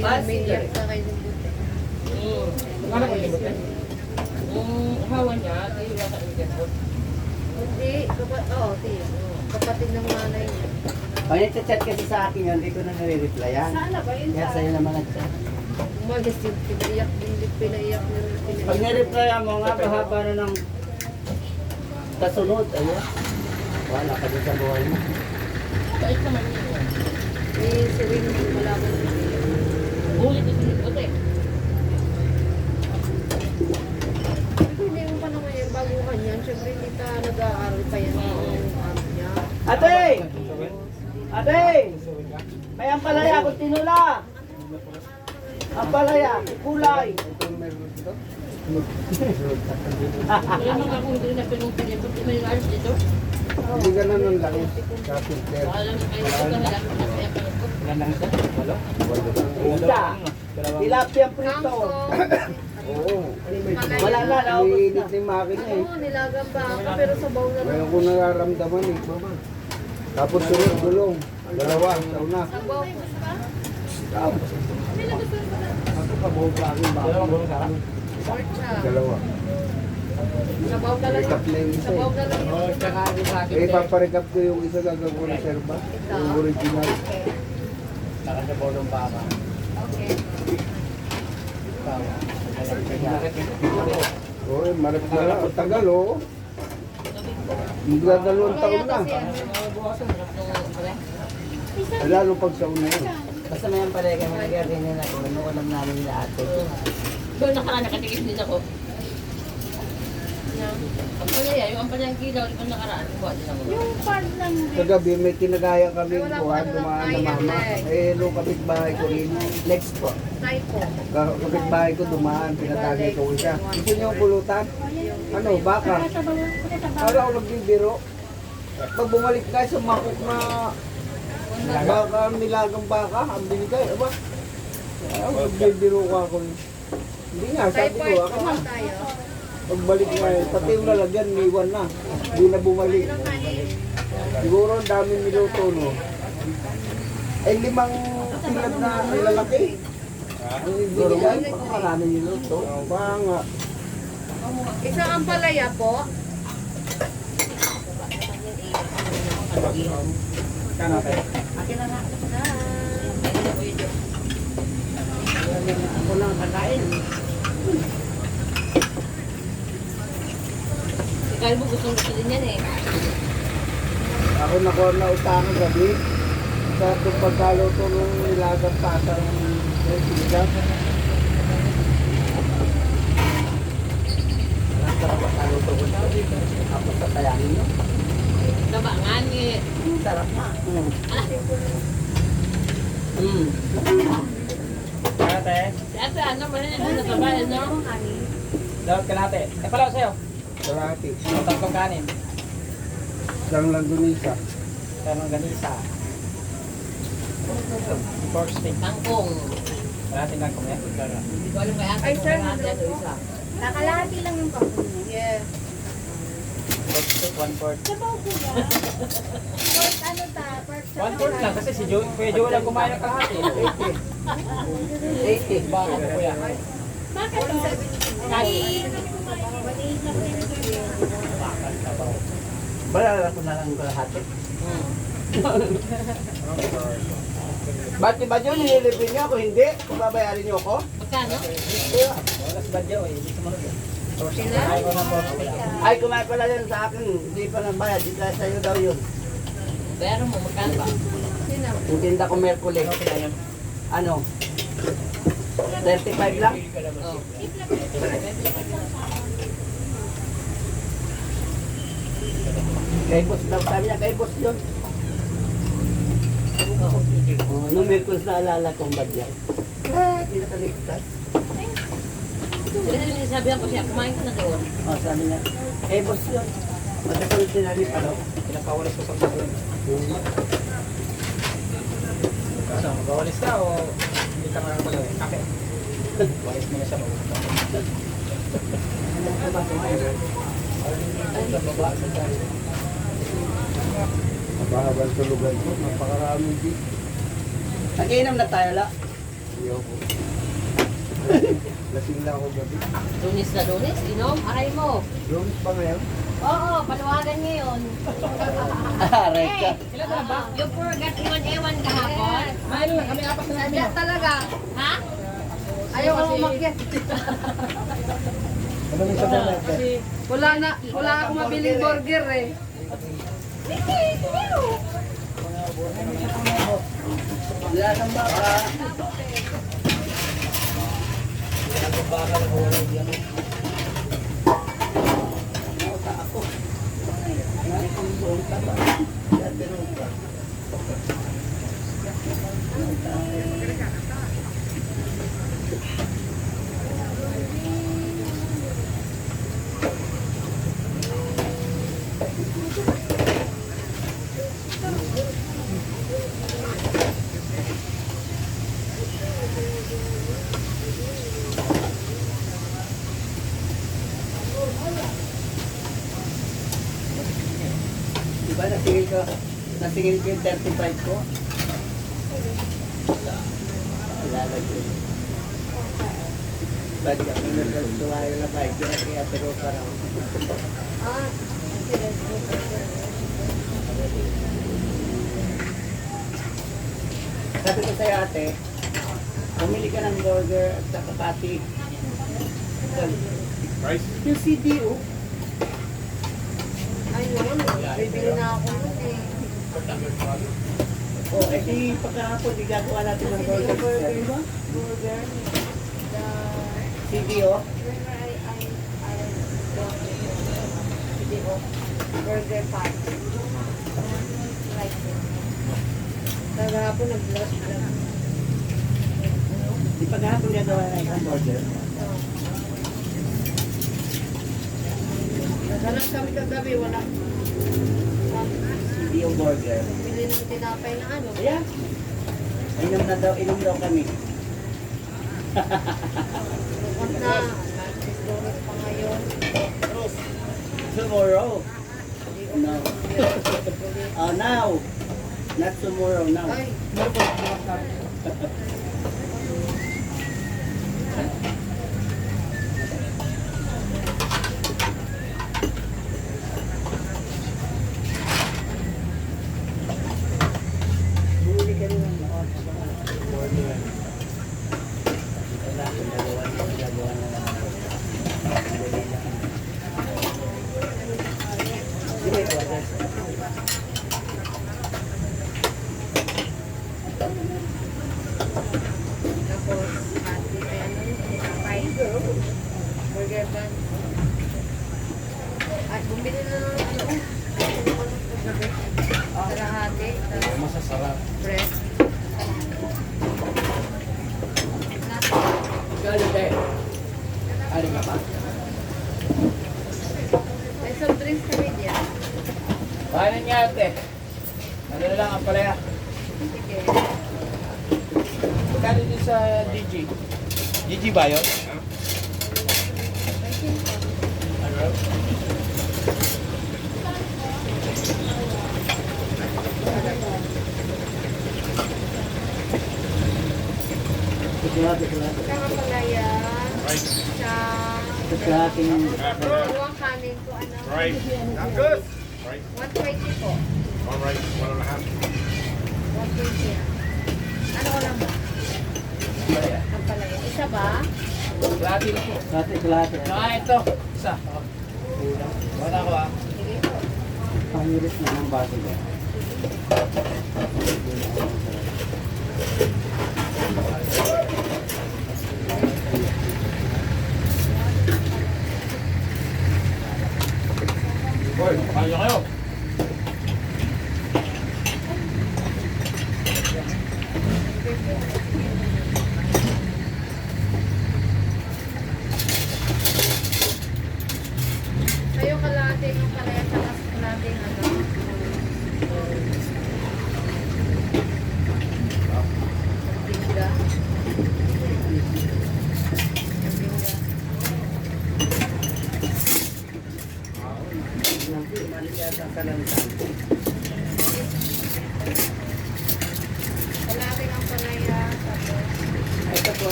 Umiyak ka kayo ng buti. Ano ko yung buti? Yung hawa niya, tayo lang sa injector. Hindi, kapatid ng nanay niya. Pag nagchat kasi sa akin yun, hindi ko na nare-replyan. Sana ba yun? Kaya sa'yo naman nag-chat. Umagas yung pinaiyak na Pag nare-replyan mo nga, bahaba na ng kasunod. Ayan. Wala ka din sa buhay mo. Bait naman yun. Eh, si Winnie, wala ko na Ulit ito yung buti. hindi mo pa naman yung baguhan yan. Siyempre, hindi ka nag-aaral pa yan ng ano niya. Ate! Ate! May ampalaya akong tinula. Ampalaya, kulay. Kaya mga kung hindi na pinungpili, buti may alis dito. Hindi ka na nang laki. Kapit there. Alam mo kayo, ito na lang. Kaya pala ko. Isa. Tilapia prito. Kangkong. Oo. Wala na, naubos na. Umiinit ni makina eh. Oo, nilagang baka, pero sabaw na lang. Ngayon ko nararamdaman eh. Tapos sunod gulong. Dalawa, sa una. Sabaw. Pork chop. Dalawa. Sabaw na lang. Recap na yung isa Sabaw eh. na lang yung iba. Eh, paparecap ko yung isa gagawin ko ng serba. Yung original. Okay. Oo, marap na lang. Ang tagal oh. Dalawang taon na. Lalo pag sa una yun. Basta may ampalaya kami nag-garden na ako. Ano ko alam namin nila ate. Doon nakaraan, nakatikis din ako. Ang palaya, yung ang palayang kilaw, yung nakaraan, buwan din ako. Yung pan lang Kagabi may kinagaya kami Ay, wala buwan, pa dumaan na naman mama. kaya, Eh, nung kapitbahay ko rin, next po. typo. Kapitbahay ko dumaan, pinatagay ko siya. Gusto niyo ang pulutan? Ano, baka? Para ako nagbibiro. Pag bumalik ka sa makok na baka, nilagang baka, ang binigay, aba? Ako nagbibiro ko ako. Hindi nga, sabi Typo ko, ako na. tayo. Pagbalik nga, pati yung lalagyan, niwan na. Hindi na bumalik. Siguro ang dami niluto, no? Ay, 5 tilad na nilalaki. Ang ibigay, baka marami niluto. Baka nga. Isang ampalaya po. Akin na nga. Ako lang kakain. Kaya mo gustong gusto din yan eh. Ako nakuha na utang gabi. Sa itong pagkaluto ng nilagang pata ng sinigang. Sarap pagkaluto ko na. Tapos tatayangin nyo. Labangan eh. Sarap na. Kalate. Si ate, ano, mahilig na sa bayan, no? Dapat kalate. Eh, pala ko sa'yo. Kalati. Ang tatlong kanin. Isang langgunisa. Tanong ganisa. Pork steak. Kangkong. Kalate lang kung yan. Hindi ko alam kay ate. Ay, sir, kung ate, ano isa. Nakalahati lang yung pangkong. Yeah. Pork steak, 1/4. Sabaw ko yan. Pork ano ta? Pork chop. 1/4 lang kasi si Kuya Joel lang kumain ng kalahati. 80. Bakit po yan? Bakit to? Balala ko na lang kalahati. Ba't ba yun? Nililipin niyo ako? Hindi? Kung babayarin niyo ako? Magkano? Walas badyo eh. Hindi sumunod eh. Sila? Ayaw ko ng pork steak. Ay, kumain pala yan sa akin. Hindi pa nang bayad. Di kaya sa'yo daw yun. Bayaran mo, magkano ba? Sino? Yung tinda ko Merkulis. Okay na yun. Ano? 35 lang? Oh. Kay boss daw. Sabi niya, kay boss yun. Nung Merkulis na alala kong bagyan. Hindi nakaligtas. Kasi sinasabihan ko siya, kumain ka na doon. Sabi niya, kay boss yun. Matagal sinali pa daw. Pinapawalis ko sa sabon. Ano, magawalis ka o hindi ka nga magawin? Kape. Walis mo na siya mag-usap. Mabahabang tulugan ko. Napakarami din. Nag-inom na tayo la. Ayoko. Lasing lang ako gabi. Lunis na lunis, inom, aray mo. Lunes pa ngayon? Oo, paluwagan ngayon. Aray ka. Ilan na ba? Yung forgot iwan-ewan kahapon. Mahal lang, kami apat na namin. Sadya talaga. Ha? Ayaw ko umakyat. Ano yung sabi natin? Kasi, Wala akong mabiling burger eh. Wala nang baka. Diba nasingil ko yung 35 ko? Lalagay. Ba't ka pinagkasuwayo na ba? Kaya pero parang sabi ko sa'yo ate, pumili ka ng burger at saka patty. Rice? Yung CDO. Ayun, bibili na ako nun eh. Oh, eh di pagkahapon, di gagawa natin ng burger. Burger. Burger. The... CDO. Whenever I video, burger patty. Like it. Kagahapon nag-vlog lang. Di pagkahapon gagawa na ng burger. Naghanap kami kagabi, wala. CDO burger. Bili ng tinapay na ano. Ayan. Inom daw kami. Lukot na. Donut pa ngayon. Tomorrow. Hindi ko No. Oh, now. Not tomorrow, now. Ay, Bumili ka rin ng noon. Burger. Wala akong gagawa na lang. Sige, burger. tapos patty. Ay, ano yun? Tinapay. Burger bun. Ay, bumili na ng ano. Kagabi. Kalahati. Tapos Masasarap. bread. Gano'n tayo? Ano ka pa? May soft drinks kami diyan. Paano niya ate? Ano na lang ang palaya? Sige. Magkano din sa DG? DG ba yun? May simple. Ano? Chocolate. Kakapalaya. Rice. Sa... Chocolate ng... Buwang kanin ko, ano? Rice. Good. Rice. 120 po. One rice, 1.5. 120 yan. Ano ko lang ba? Palaya. Ang palaya. Isa ba? Lati na po. Chocolate. Saka ito. Isa. Wala ko ah. Sige po. Pangirit na ng baso ko. Boy, kaya kayo. Kayo kalahati yung palaya sa kalahati ng ano.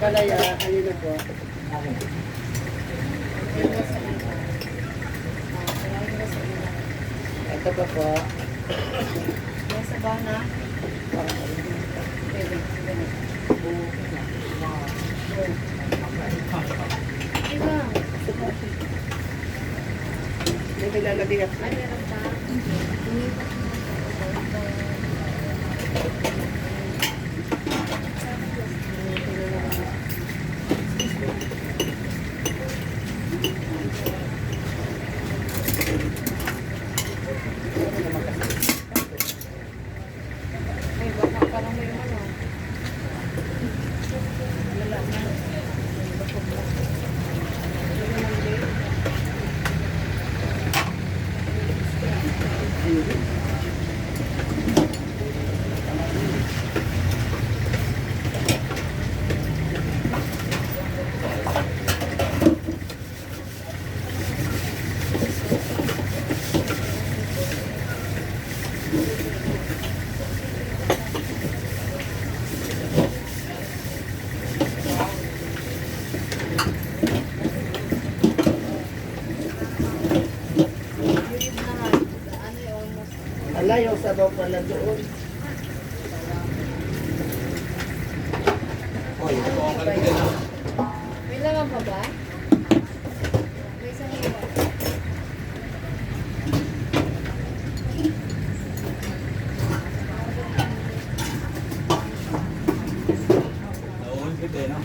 Ampalaya, kanino po? Ito pa po. Nasa bana. Diba? May nilalagay ako. Ay, meron pa. Ay, baka parang may ano. Wala na. Yun naman. Ano yung almost. Ala, yung sabaw pala doon. May laman pa ba? May isang iba. Nauun kita, no?